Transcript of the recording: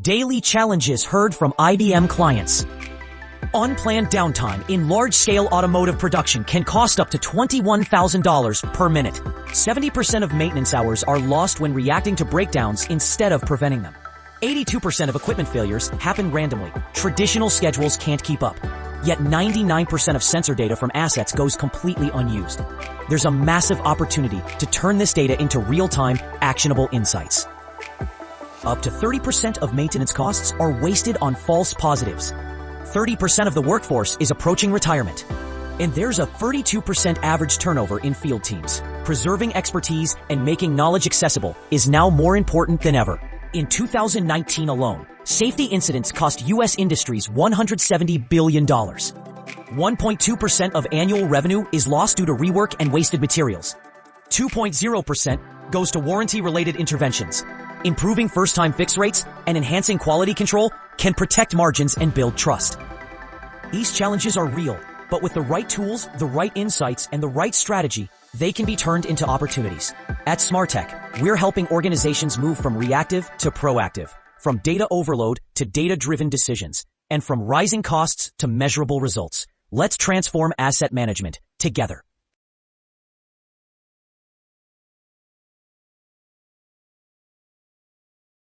Daily challenges heard from IBM clients. Unplanned downtime in large-scale automotive production can cost up to $21,000 per minute. 70% of maintenance hours are lost when reacting to breakdowns instead of preventing them. 82% of equipment failures happen randomly. Traditional schedules can't keep up. Yet 99% of sensor data from assets goes completely unused. There's a massive opportunity to turn this data into real-time, actionable insights. Up to 30% of maintenance costs are wasted on false positives. 30% of the workforce is approaching retirement. And there's a 32% average turnover in field teams. Preserving expertise and making knowledge accessible is now more important than ever. In 2019 alone, safety incidents cost U.S. industries $170 billion. 1.2% of annual revenue is lost due to rework and wasted materials. 2.0% goes to warranty-related interventions. Improving first-time fix rates and enhancing quality control can protect margins and build trust. These challenges are real, but with the right tools, the right insights, and the right strategy, they can be turned into opportunities. At SMARTECH, we're helping organizations move from reactive to proactive, from data overload to data-driven decisions, and from rising costs to measurable results. Let's transform asset management together.